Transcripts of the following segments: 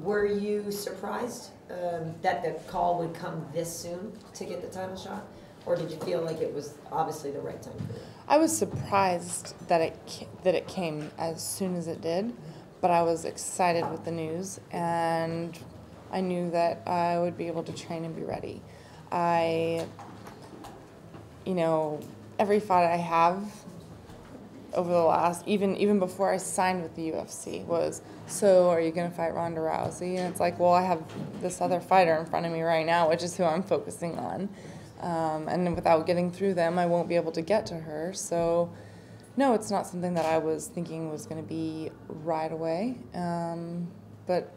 Were you surprised that the call would come this soon to get the title shot? Or did you feel like it was obviously the right time for you? I was surprised that it came as soon as it did, but I was excited with the news, and I knew that I would be able to train and be ready. Every fight I have over the last, even before I signed with the UFC, was, so are you going to fight Ronda Rousey? And it's like, well, I have this other fighter in front of me right now, which is who I'm focusing on. And without getting through them, I won't be able to get to her. So, no, it's not something that I was thinking was going to be right away. But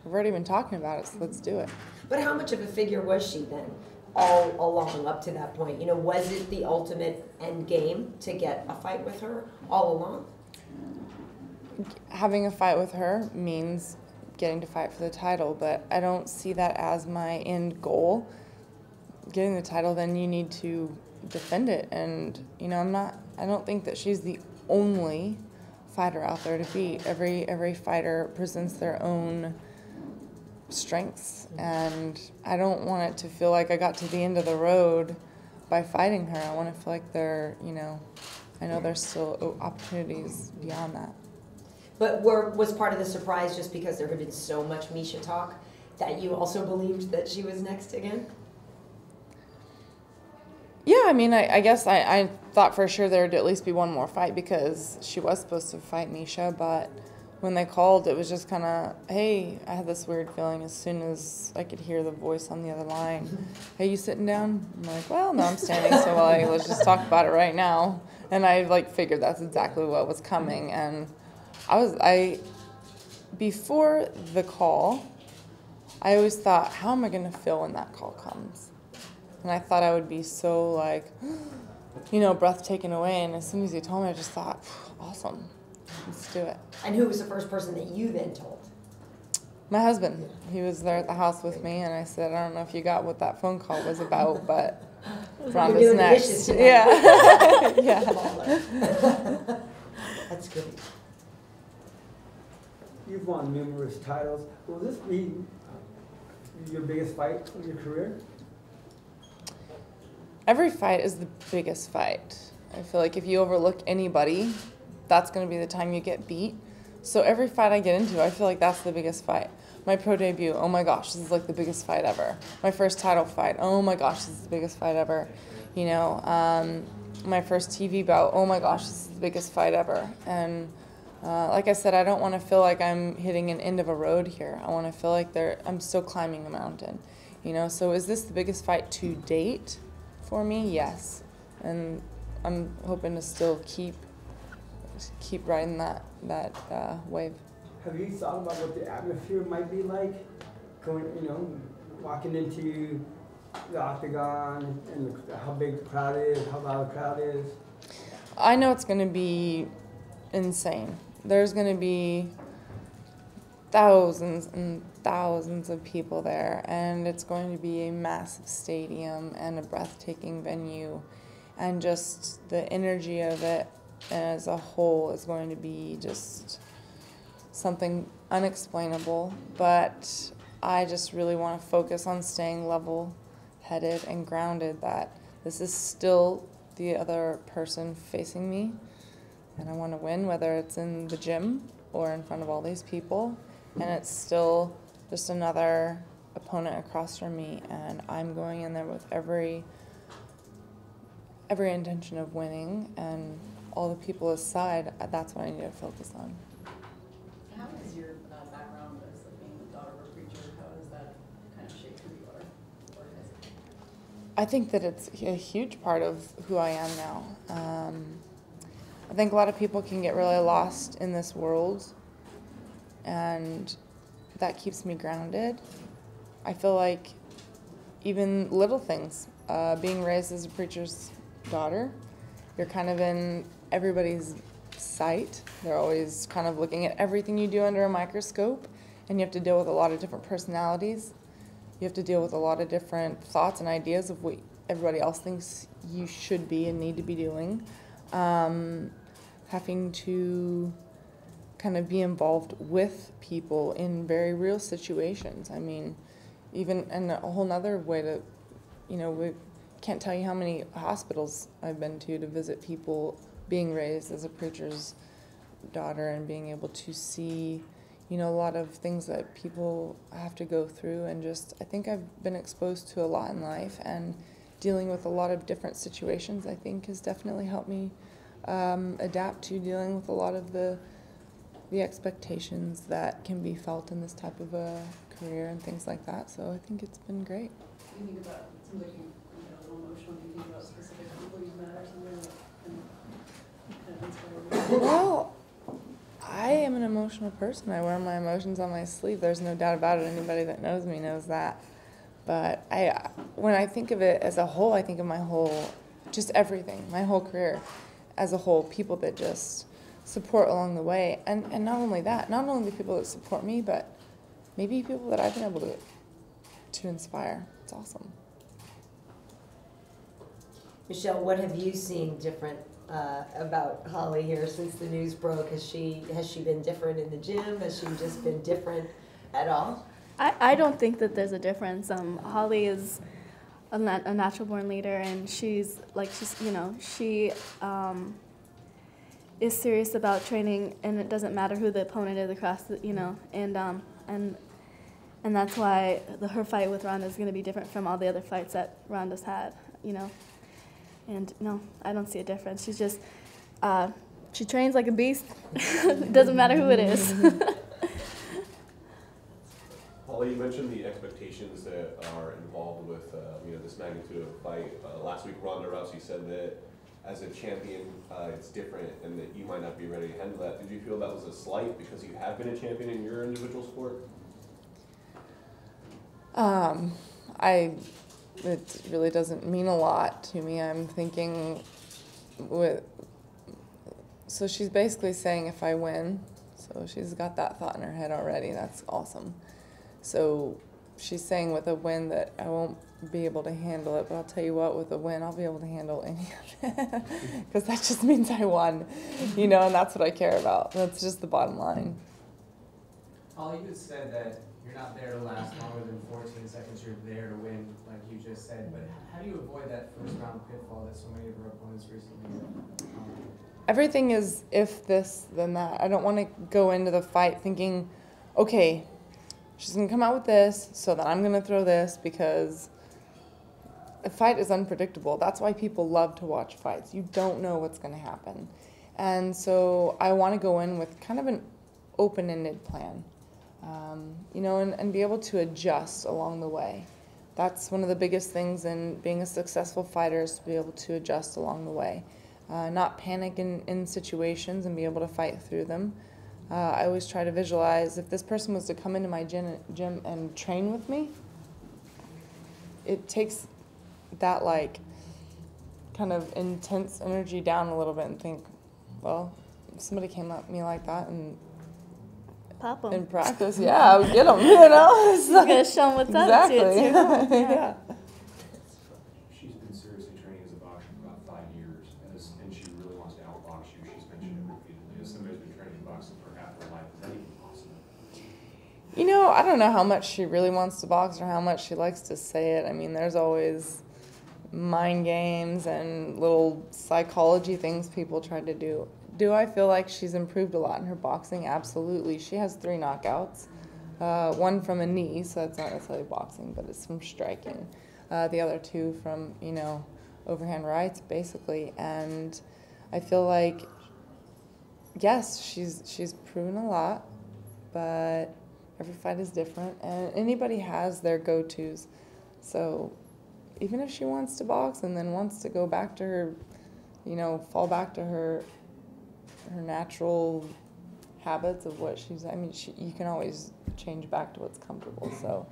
we've already been talking about it, so let's do it. But how much of a figure was she then, all along up to that point? Was it the ultimate end game to get a fight with her all along? Having a fight with her means getting to fight for the title, but I don't see that as my end goal. Getting the title, then you need to defend it, and I don't think that she's the only fighter out there to beat. Every fighter presents their own strengths, and I don't want it to feel like I got to the end of the road by fighting her. I want to feel like I know there's still opportunities beyond that. But was part of the surprise just because there had been so much Misha talk that you also believed that she was next again? Yeah, I guess I thought for sure there would at least be one more fight because she was supposed to fight Misha, but when they called, it was just kind of, hey, I had this weird feeling as soon as I could hear the voice on the other line. Hey, you sitting down? I'm like, well, no, I'm standing, so let's just talk about it right now. And I figured that's exactly what was coming, and before the call, I always thought, how am I going to feel when that call comes? And I thought I would be so breath taken away. And as soon as he told me, I just thought, awesome, let's do it. And who was the first person that you then told? My husband. He was there at the house with me, and I said, I don't know if you got what that phone call was about, but Ronda's next. Yeah. Yeah. That's good. You've won numerous titles. Will this be your biggest fight of your career? Every fight is the biggest fight. I feel like if you overlook anybody, that's going to be the time you get beat. So every fight I get into, I feel like that's the biggest fight. My pro debut, oh my gosh, this is like the biggest fight ever. My first title fight, oh my gosh, this is the biggest fight ever. My first TV bout, oh my gosh, this is the biggest fight ever. And like I said, I don't want to feel like I'm hitting an end of a road here. I want to feel like I'm still climbing a mountain. So is this the biggest fight to date for me? Yes. And I'm hoping to still keep riding that wave. Have you thought about what the atmosphere might be like walking into the octagon and how big the crowd is, how loud the crowd is? I know it's going to be insane. There's going to be thousands and thousands of people there, and it's going to be a massive stadium and a breathtaking venue, and just the energy of it as a whole is going to be just something unexplainable. But I just really want to focus on staying level-headed and grounded, that this is still the other person facing me, and I want to win, whether it's in the gym or in front of all these people, and it's still just another opponent across from me, and I'm going in there with every intention of winning, and all the people aside, that's what I need to focus on. How is your background as being the daughter of a preacher, how does that kind of shape who you are? I think that it's a huge part of who I am now. I think a lot of people can get really lost in this world, and that keeps me grounded. I feel like even little things, being raised as a preacher's daughter, you're kind of in everybody's sight. They're always kind of looking at everything you do under a microscope, and you have to deal with a lot of different personalities. You have to deal with a lot of different thoughts and ideas of what everybody else thinks you should be and need to be doing. Having to kind of be involved with people in very real situations. I mean, even, and a whole nother way to, we can't tell you how many hospitals I've been to visit people being raised as a preacher's daughter and being able to see, a lot of things that people have to go through, and just, I think I've been exposed to a lot in life, and dealing with a lot of different situations, I think, has definitely helped me adapt to dealing with a lot of the expectations that can be felt in this type of a career and things like that. So I think it's been great. You think about, it seems like you got a little emotional. Do you think about specific people you've met or something that kind of inspired you? Well, I am an emotional person. I wear my emotions on my sleeve. There's no doubt about it. Anybody that knows me knows that. But when I think of it as a whole, I think of my whole, just everything, my whole career as a whole, people that just support along the way. And not only that, not only the people that support me, but maybe people that I've been able to inspire. It's awesome. Michelle, what have you seen different about Holly here since the news broke? Has she been different in the gym? Has she just been different at all? I don't think that there's a difference. Holly is a natural born leader, and she is serious about training, and it doesn't matter who the opponent is across the, and that's why her fight with Ronda is going to be different from all the other fights that Ronda's had, And no, I don't see a difference. She's just, she trains like a beast. It doesn't matter who it is. Holly, you mentioned the expectations that are involved with this magnitude of fight. Last week, Ronda Rousey said that as a champion, it's different, and that you might not be ready to handle that. Did you feel that was a slight because you have been a champion in your individual sport? It really doesn't mean a lot to me. I'm thinking so she's basically saying if I win, so she's got that thought in her head already. That's awesome. So she's saying with a win that I won't be able to handle it, but I'll tell you what, with a win, I'll be able to handle any of it. Because that just means I won, and that's what I care about. That's just the bottom line. Holly, you had said that you're not there to last longer than 14 seconds. You're there to win, like you just said. But how do you avoid that first round pitfall that so many of our opponents recently have? Everything is if this, then that. I don't want to go into the fight thinking, okay, she's going to come out with this, so then I'm going to throw this, because a fight is unpredictable. That's why people love to watch fights. You don't know what's going to happen. And so I want to go in with kind of an open-ended plan. And be able to adjust along the way. That's one of the biggest things in being a successful fighter, is to be able to adjust along the way. Not panic in situations and be able to fight through them. I always try to visualize if this person was to come into my gym and train with me, it takes that kind of intense energy down a little bit and think, well, if somebody came at me like that and Pop them. in practice, yeah, I would get them, It's You're going to show them what's up to you, too. Yeah. She's been seriously training as a boxer for about 5 years, and she really wants to outbox you. She's mentioned it repeatedly. As somebody who's been training boxing for half her life, is that even possible? I don't know how much she really wants to box or how much she likes to say it. I mean, there's always mind games and little psychology things people try to do. Do I feel like she's improved a lot in her boxing? Absolutely. She has 3 knockouts. One from a knee, so that's not necessarily boxing, but it's from striking. The other 2 from, overhand rights, basically. And I feel like, yes, she's proven a lot, but every fight is different, and anybody has their go-tos. So even if she wants to box and then wants to go back to her, fall back to her natural habits of what you can always change back to what's comfortable. So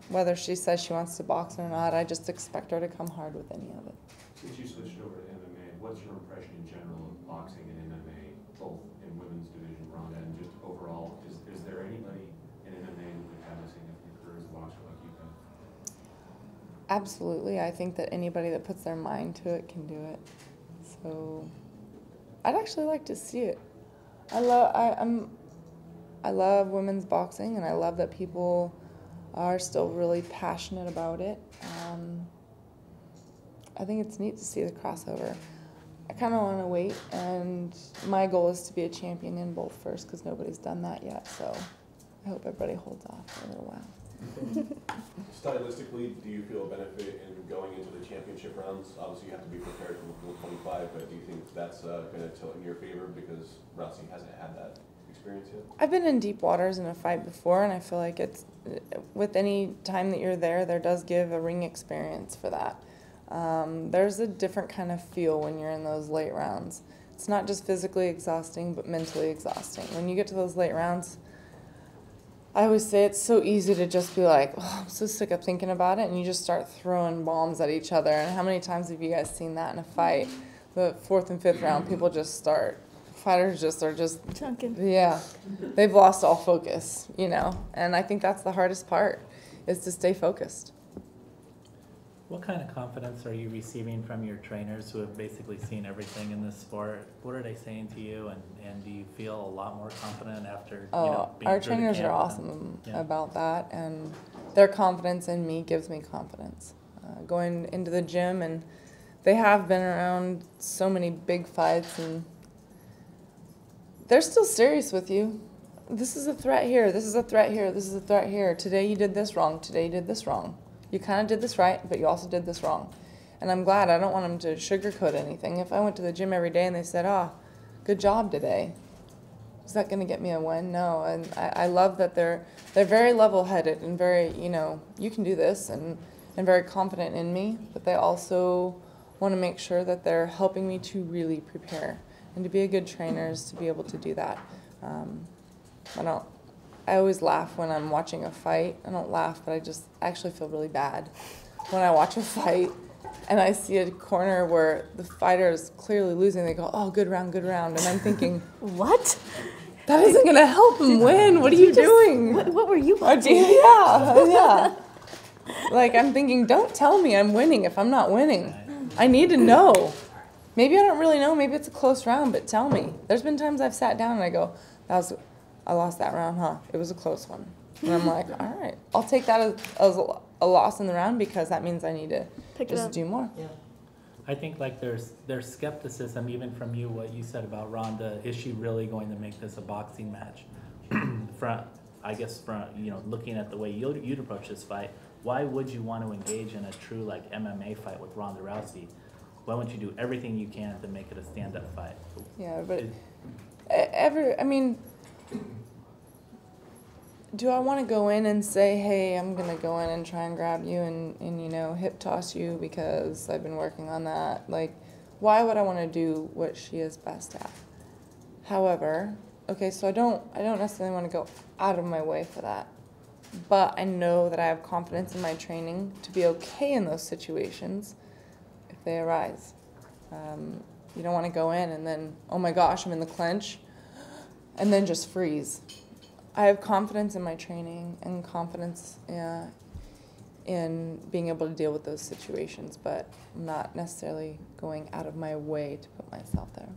whether she says she wants to box or not, I just expect her to come hard with any of it. Since you switched over to MMA, what's your impression in general of boxing and MMA, both in women's division, Ronda, and just overall? Is there anybody in MMA who could have a significant career as a boxer like you have? Absolutely. I think that anybody that puts their mind to it can do it. So I'd actually like to see it. I love women's boxing, and I love that people are still really passionate about it. I think it's neat to see the crossover. I kind of want to wait, and my goal is to be a champion in both first, because nobody's done that yet, so I hope everybody holds off for a little while. Stylistically, do you feel a benefit in going into the championship rounds? Obviously, you have to be prepared for the 125, but do you think that's going to tilt in your favor because Rousey hasn't had that experience yet? I've been in deep waters in a fight before, and I feel like it's, with any time that you're there does give a ring experience for that. There's a different kind of feel when you're in those late rounds. It's not just physically exhausting, but mentally exhausting. When you get to those late rounds, I always say it's so easy to just be like, oh, I'm so sick of thinking about it, and you just start throwing bombs at each other. And how many times have you guys seen that in a fight? The 4th and 5th round, fighters just are just Chunking. Yeah, they've lost all focus, and I think that's the hardest part, is to stay focused. What kind of confidence are you receiving from your trainers who have basically seen everything in this sport? What are they saying to you, and do you feel a lot more confident after being Our through the trainers camp are with awesome them? Yeah. about that, and their confidence in me gives me confidence. Going into the gym, and they have been around so many big fights, and they're still serious with you. This is a threat here, this is a threat here, this is a threat here. Today you did this wrong, today you did this wrong. You kind of did this right, but you also did this wrong. And I'm glad. I don't want them to sugarcoat anything. If I went to the gym every day and they said, good job today, is that going to get me a win? No. And I love that they're very level-headed and very, you can do this, and very confident in me, but they also want to make sure that they're helping me to really prepare. And to be a good trainer is to be able to do that. I always laugh when I'm watching a fight. I don't laugh, but I actually feel really bad when I watch a fight and I see a corner where the fighter is clearly losing. They go, oh, good round, and I'm thinking, What? that isn't going to help him win. What are you doing? What were you watching? Yeah. Like, I'm thinking, don't tell me I'm winning if I'm not winning. I need to know. Maybe I don't really know. Maybe it's a close round, but tell me. There's been times I've sat down and I go, I lost that round, huh? It was a close one. And I'm like, all right, I'll take that as a loss in the round, because that means I need to just do more. Yeah. I think there's skepticism even from you, what you said about Ronda. Is she really going to make this a boxing match? From looking at the way you'd approach this fight, why would you want to engage in a true MMA fight with Ronda Rousey? Why wouldn't you do everything you can to make it a stand-up fight? Yeah, but do I want to go in and say, hey, I'm going to go in and try and grab you and hip toss you because I've been working on that? Why would I want to do what she is best at? However, okay, so I don't necessarily want to go out of my way for that. But I know that I have confidence in my training to be okay in those situations if they arise. You don't want to go in and then, oh my gosh, I'm in the clinch, and then just freeze. I have confidence in my training and confidence in being able to deal with those situations, but I'm not necessarily going out of my way to put myself there.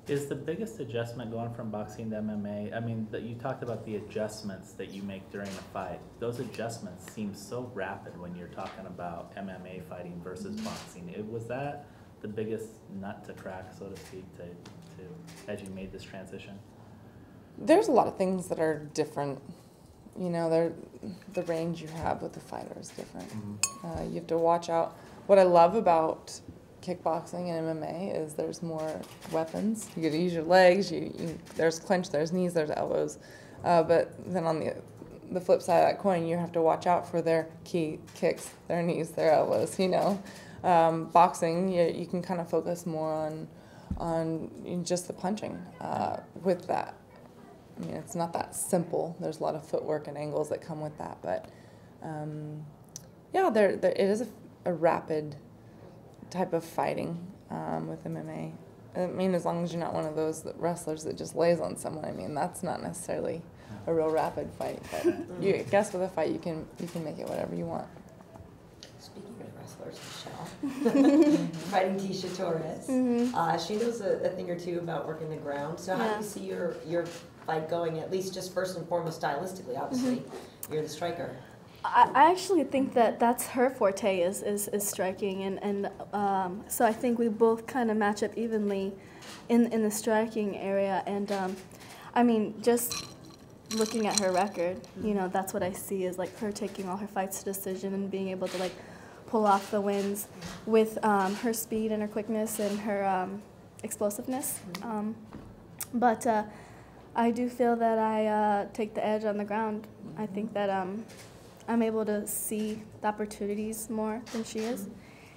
Is the biggest adjustment going from boxing to MMA, you talked about the adjustments that you make during a fight. Those adjustments seem so rapid when you're talking about MMA fighting versus boxing. Was that the biggest nut to crack, so to speak, to as you made this transition? There's a lot of things that are different. The range you have with the fighter is different. Mm-hmm. You have to watch out. What I love about kickboxing and MMA is there's more weapons. You get to use your legs. There's clinch, there's knees, there's elbows. But then on the flip side of that coin, you have to watch out for their key kicks, their knees, their elbows. Boxing, you can kind of focus more on just the punching with that. It's not that simple. There's a lot of footwork and angles that come with that, but it is a rapid type of fighting with MMA. As long as you're not one of those wrestlers that just lays on someone. That's not necessarily a real rapid fight. But I guess with a fight, you can make it whatever you want. Speaking of wrestlers, Michelle, fighting Tisha Torres. She knows a thing or two about working the ground. So how do you see your fight going, at least just first and foremost stylistically? Obviously, you're the striker. I actually think that that's her forte is striking, and so I think we both kind of match up evenly in the striking area. And I mean, just looking at her record, you know, that's what I see is like her taking all her fights to decision and being able to like pull off the wins with her speed and her quickness and her explosiveness. But I do feel that I take the edge on the ground. I think that I'm able to see the opportunities more than she is,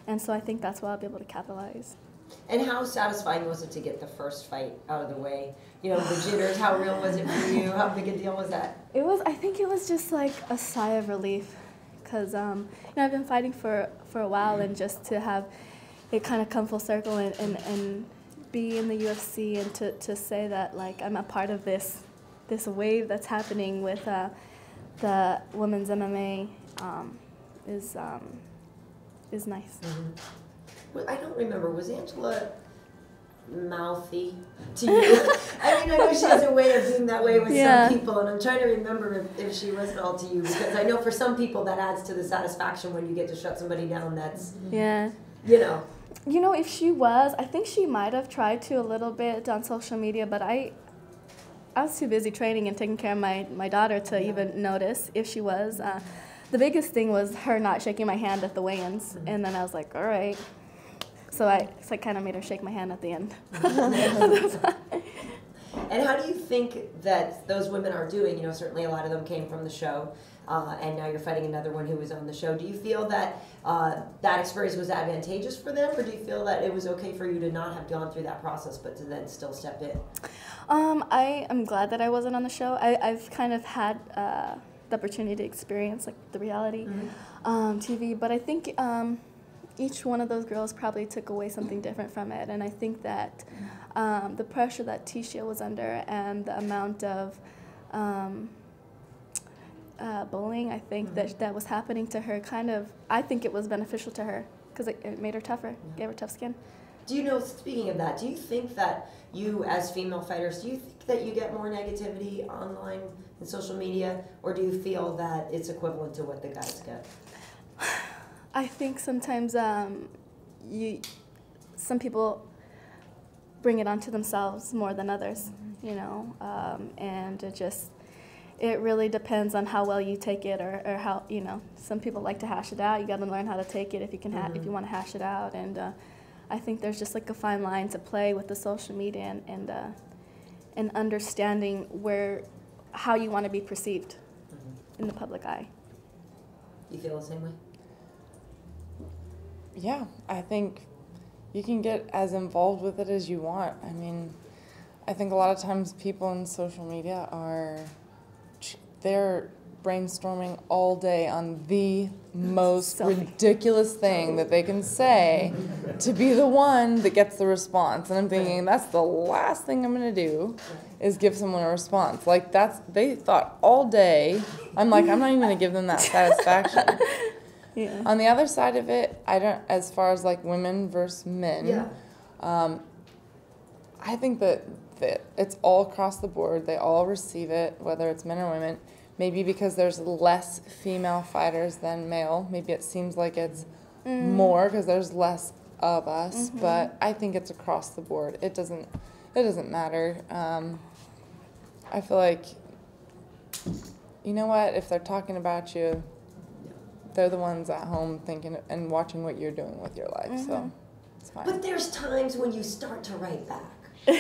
and so I think that's why I'll be able to capitalize. And how satisfying was it to get the first fight out of the way? You know, the jitters, how real was it for you? How big a deal was that? I think it was just like a sigh of relief, because you know, I've been fighting for a while, and just to have it kind of come full circle and be in the UFC, and to say that like I'm a part of this wave that's happening with the women's MMA is nice. Well, I don't remember. Was Angela mouthy to you? I mean, I know she has a way of being that way with some people, and I'm trying to remember if she wasn't all to you, because I know for some people that adds to the satisfaction when you get to shut somebody down. That's you know. You know, if she was, I think she might have tried to a little bit on social media, but I was too busy training and taking care of my daughter to even notice if she was. The biggest thing was her not shaking my hand at the weigh-ins, and then I was like, all right. So I kind of made her shake my hand at the end. And how do you think that those women are doing? You know, certainly a lot of them came from the show, and now you're fighting another one who was on the show. Do you feel that that experience was advantageous for them, or do you feel that it was okay for you to not have gone through that process, but to then still step in? I am glad that I wasn't on the show. I've kind of had the opportunity to experience like the reality TV, but I think each one of those girls probably took away something different from it, and I think that the pressure that Tisha was under and the amount of bullying, I think that was happening to her, I think it was beneficial to her, because it made her tougher, gave her tough skin. Do you know, speaking of that, do you think that you as female fighters, do you think that you get more negativity online and social media, or do you feel that it's equivalent to what the guys get? I think sometimes some people bring it onto themselves more than others, you know, and it really depends on how well you take it, or how, you know, some people like to hash it out. You got to learn how to take it if you can if you want to hash it out, and I think there's just like a fine line to play with the social media and understanding how you want to be perceived in the public eye. You feel the same way? Yeah, I think you can get as involved with it as you want. I mean, I think a lot of times people in social media they're brainstorming all day on the most ridiculous thing that they can say to be the one that gets the response. And I'm thinking, that's the last thing I'm going to do is give someone a response. Like, they thought all day. I'm like, I'm not even going to give them that satisfaction. Yeah. On the other side of it, as far as like women versus men, I think that it's all across the board. They all receive it, whether it's men or women. Maybe because there's less female fighters than male. Maybe it seems like it's more because there's less of us. But I think it's across the board. It doesn't matter. I feel like, you know what? If they're talking about you, they're the ones at home thinking and watching what you're doing with your life. So it's fine. But there's times when you start to write back.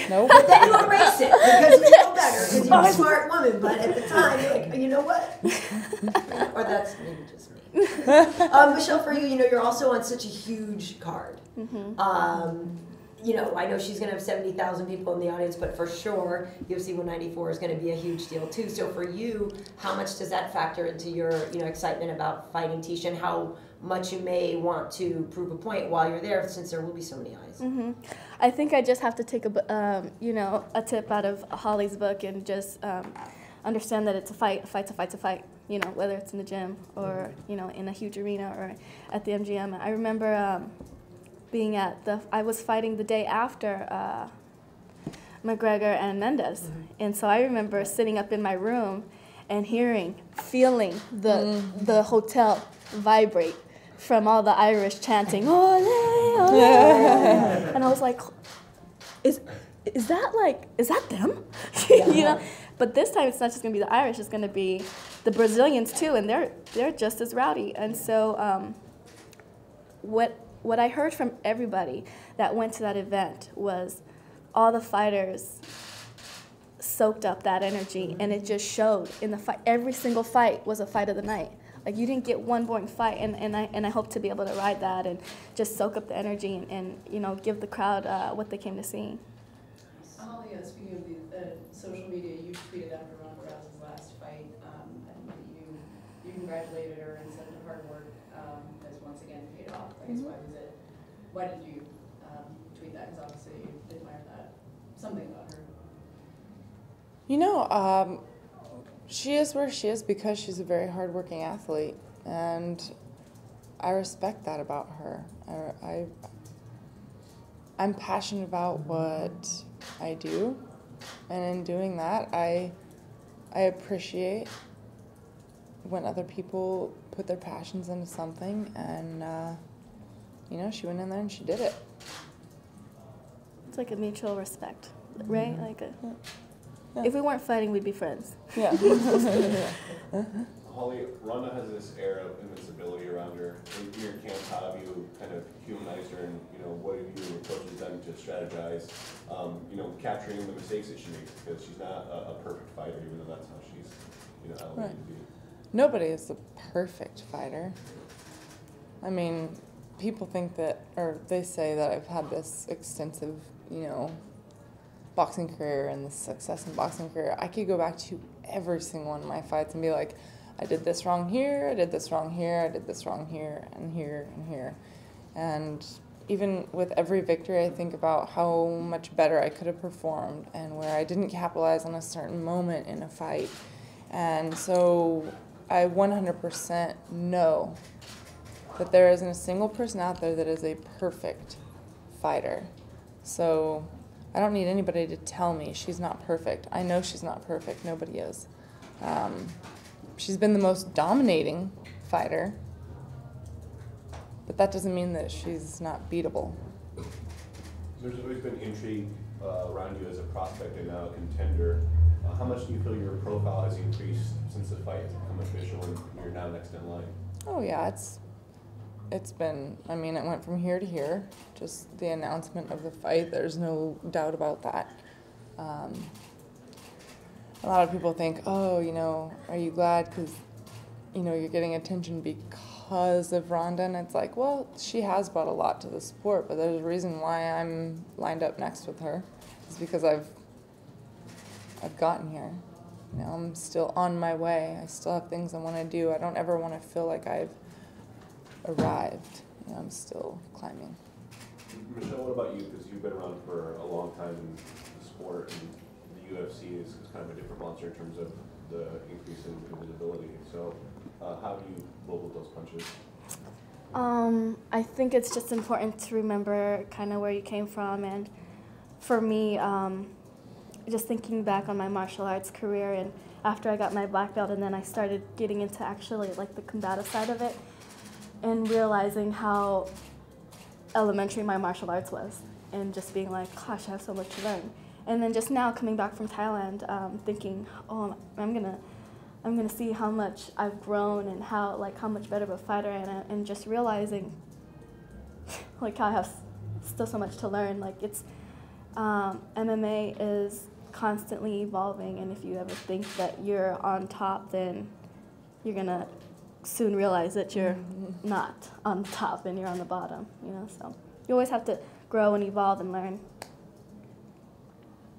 Nope. But then you erase it because you know better, because you're a smart woman. But at the time, you're like, you know what? Or that's maybe just me. Michelle, for you, you know, you're also on such a huge card. You know, I know she's going to have 70,000 people in the audience, but for sure, UFC 194 is going to be a huge deal too. So for you, how much does that factor into your, you know, excitement about fighting Tisha, and how much you may want to prove a point while you're there, since there will be so many eyes? I think I just have to take a tip out of Holly's book, and just understand that it's a fight, a fight, you know, whether it's in the gym or, you know, in a huge arena or at the MGM. I remember being I was fighting the day after McGregor and Mendes. And so I remember sitting up in my room and feeling the hotel vibrate from all the Irish chanting, ole, ole. And I was like, is that them? You know? But this time it's not just gonna be the Irish, it's gonna be the Brazilians too, and they're just as rowdy. And so what I heard from everybody that went to that event was all the fighters soaked up that energy, and it just showed in the fight. Every single fight was a fight of the night. Like, you didn't get one boring fight, and I hope to be able to ride that and just soak up the energy and you know, give the crowd what they came to see. Holly, speaking of the social media, you tweeted after Ronda Rousey's last fight, and you congratulated her and said the hard work has once again paid off. I guess why did you tweet that? Because obviously you admire that, something about her. You know, she is where she is because she's a very hardworking athlete, and I respect that about her. I'm passionate about what I do, and in doing that, I appreciate when other people put their passions into something, and you know, she went in there and she did it. It's like a mutual respect, right? Like if we weren't fighting, we'd be friends. Yeah. Holly, Ronda has this air of invincibility around her. In your camp, how have you kind of humanized her, and you know, what have you and your coaches done to strategize, you know, capturing the mistakes that she makes, because she's not a perfect fighter, even though that's how she's, you know, elevated to be. Nobody is the perfect fighter. I mean, people think that, or they say that I've had this extensive, you know, boxing career and the success in boxing career. I could go back to every single one of my fights and be like, I did this wrong here, I did this wrong here, I did this wrong here, and here, and here. And even with every victory, I think about how much better I could have performed and where I didn't capitalize on a certain moment in a fight. And so I 100% know that there isn't a single person out there that is a perfect fighter. So I don't need anybody to tell me she's not perfect. I know she's not perfect. Nobody is. She's been the most dominating fighter, but that doesn't mean that she's not beatable. There's always been intrigue around you as a prospect and now a contender. How much do you feel your profile has increased since the fight has become official and you're now next in line? Oh yeah, it's been, I mean, it went from here to here. Just the announcement of the fight, there's no doubt about that. A lot of people think, oh, you know, are you glad because, you know, you're getting attention because of Ronda? And it's like, well, she has brought a lot to the sport, but there's a reason why I'm lined up next with her. It's because I've gotten here. You know, I'm still on my way. I still have things I want to do. I don't ever want to feel like I've arrived. You know, I'm still climbing. Michelle, what about you? Because you've been around for a long time in the sport, and the UFC is kind of a different monster in terms of the increase in visibility. So how do you roll with those punches? I think it's just important to remember kind of where you came from, and for me, just thinking back on my martial arts career, and after I got my black belt, and then I started getting into actually like the combative side of it, and realizing how elementary my martial arts was, and just being like, gosh, I have so much to learn. And then just now coming back from Thailand, thinking, oh, I'm gonna see how much I've grown and how much better of a fighter I am, and just realizing like how I have still so much to learn. Like it's MMA is constantly evolving, and if you ever think that you're on top, then you're gonna soon realize that you're not on top and you're on the bottom. You know, so you always have to grow and evolve and learn.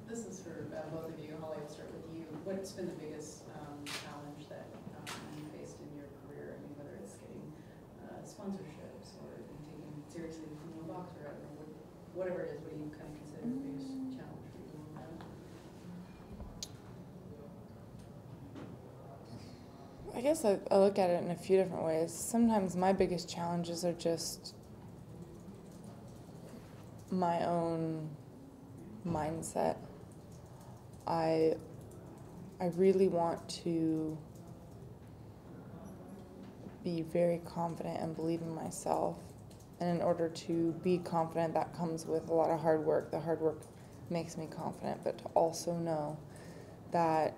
This is for both of you. Holly, we'll start with you. What's been the biggest challenge that you faced in your career? I mean, whether it's getting sponsorships or taking seriously becoming a boxer, or whatever it is, what do you kind of consider the biggest challenge for you? I guess I look at it in a few different ways. Sometimes my biggest challenges are just my own mindset. I really want to be very confident and believe in myself. And in order to be confident, that comes with a lot of hard work. The hard work makes me confident, but to also know that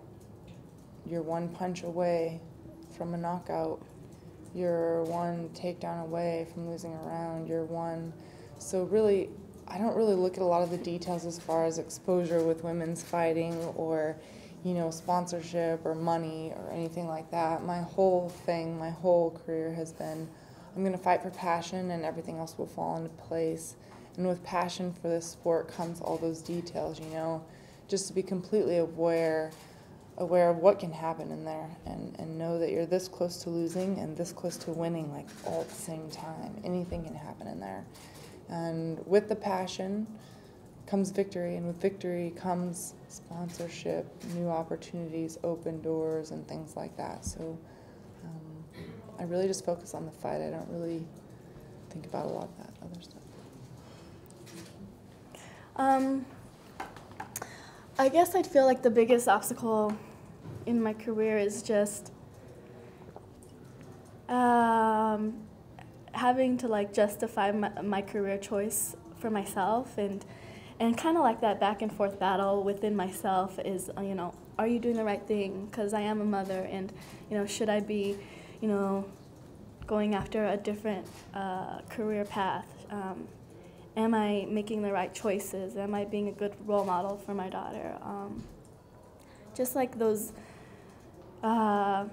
you're one punch away from a knockout. You're one takedown away from losing a round. You're one. So really, I don't really look at a lot of the details as far as exposure with women's fighting or, you know, sponsorship or money or anything like that. My whole thing, my whole career has been, I'm going to fight for passion and everything else will fall into place. And with passion for this sport comes all those details, you know, just to be completely aware of what can happen in there and know that you're this close to losing and this close to winning, like all at the same time. Anything can happen in there. And with the passion comes victory, and with victory comes sponsorship, new opportunities, open doors, and things like that. So I really just focus on the fight. I don't really think about a lot of that other stuff. I guess I'd feel like the biggest obstacle in my career is just having to like justify my career choice for myself, and kind of like that back and forth battle within myself is, you know, are you doing the right thing? Because I am a mother, and, you know, should I be, you know, going after a different career path? Am I making the right choices? Am I being a good role model for my daughter? Just like those for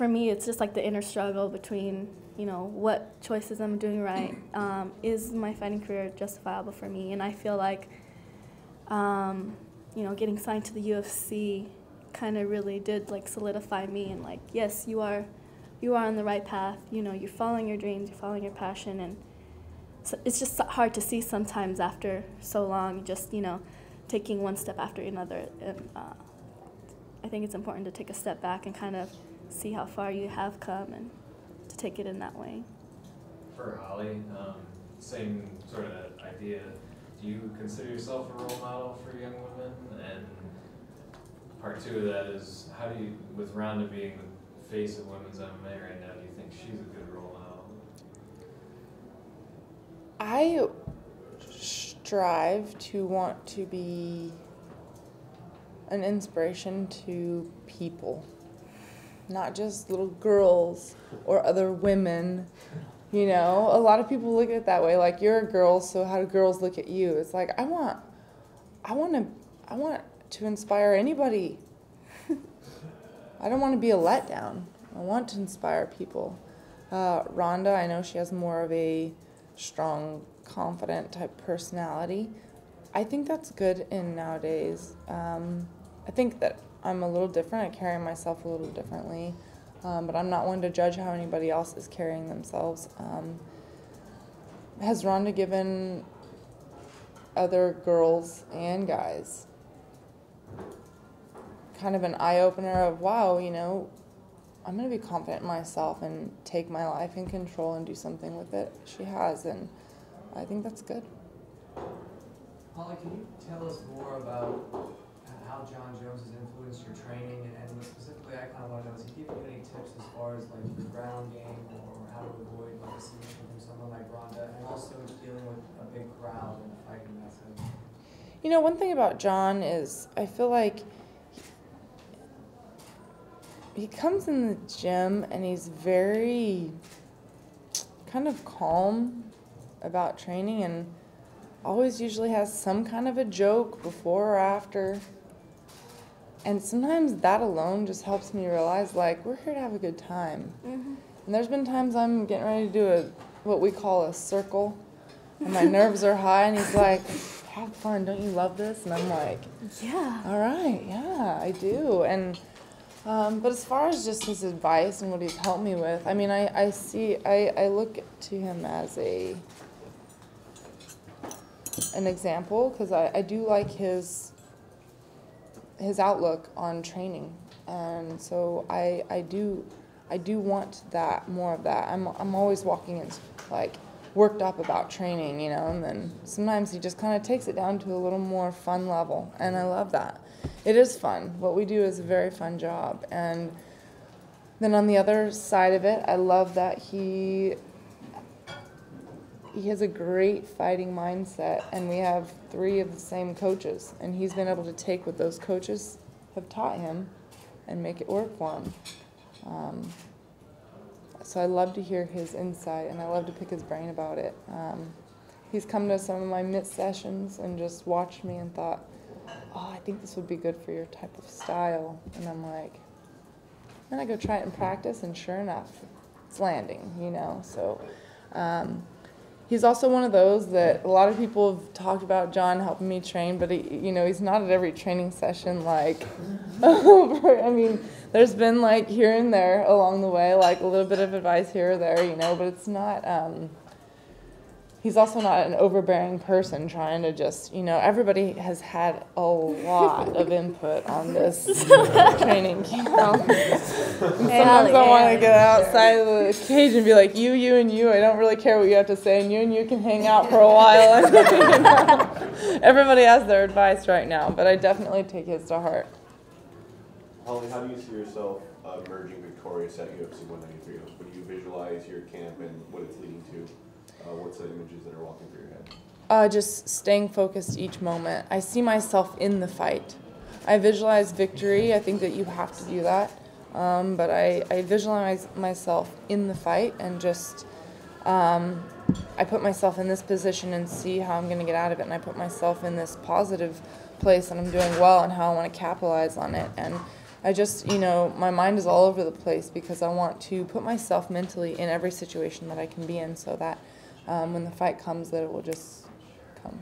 me, it's just like the inner struggle between, you know, what choices I'm doing right. Is my fighting career justifiable for me? And I feel like, you know, getting signed to the UFC kind of really did like solidify me, and like, yes, you are on the right path. You know, you're following your dreams, you're following your passion, and so it's just hard to see sometimes after so long, just, you know, taking one step after another. And I think it's important to take a step back and kind of see how far you have come and to take it in that way. For Holly, same sort of idea. Do you consider yourself a role model for young women? And part two of that is, how do you, with Ronda being the face of women's MMA right now, do you think she's a good role model? I strive to want to be an inspiration to people, not just little girls or other women. You know, a lot of people look at it that way, like, you're a girl, so how do girls look at you? It's like, I want to inspire anybody. I don't want to be a letdown. I want to inspire people. Ronda, I know she has more of a strong, confident type personality. I think that's good in nowadays. I think that I'm a little different. I carry myself a little differently. But I'm not one to judge how anybody else is carrying themselves. Has Ronda given other girls and guys kind of an eye-opener of, wow, you know, I'm going to be confident in myself and take my life in control and do something with it? She has, and I think that's good. Holly, can you tell us more about how John Jones has influenced your training, and specifically I kind of want to know, has he given you any tips as far as like your ground game or how to avoid like a submission from someone like Ronda, and also dealing with a big crowd and fighting that sense? You know, one thing about John is I feel like he comes in the gym and he's very kind of calm about training, and always usually has some kind of a joke before or after. And sometimes that alone just helps me realize, like, we're here to have a good time. Mm-hmm. And there's been times I'm getting ready to do what we call a circle, and my nerves are high, and he's like, have fun, don't you love this? And I'm like, yeah, all right, yeah, I do. And but as far as just his advice and what he's helped me with, I mean, I look to him as an example, because I do like his outlook on training. And so I do want that, more of that. I'm always walking in like worked up about training, you know, and then sometimes he just kind of takes it down to a little more fun level, and I love that. It is fun. What we do is a very fun job. And then on the other side of it, I love that he has a great fighting mindset, and we have 3 of the same coaches, and he's been able to take what those coaches have taught him and make it work for him. So I love to hear his insight, and I love to pick his brain about it. He's come to some of my MIT sessions and just watched me and thought, oh, I think this would be good for your type of style. And I'm like, then I go try it in practice, and sure enough, it's landing, you know. So he's also one of those that a lot of people have talked about John helping me train, but he's not at every training session like I mean, there's been like here and there along the way, like a little bit of advice here or there, you know, but it's not, he's also not an overbearing person trying to just, you know, everybody has had a lot of input on this training camp. Sometimes I want to get outside of the cage and be like, you, and you, I don't really care what you have to say, and you can hang out for a while. And, you know, everybody has their advice right now, but I definitely take his to heart. Holly, how do you see yourself emerging victorious at UFC 193? When you visualize your camp and what it's leading to, what's the images that are walking through your head? Just staying focused each moment. I see myself in the fight. I visualize victory. I think that you have to do that. But I visualize myself in the fight, and just I put myself in this position and see how I'm going to get out of it. And I put myself in this positive place, and I'm doing well, and how I want to capitalize on it. And I just, you know, my mind is all over the place because I want to put myself mentally in every situation that I can be in, so that when the fight comes, that it will just come.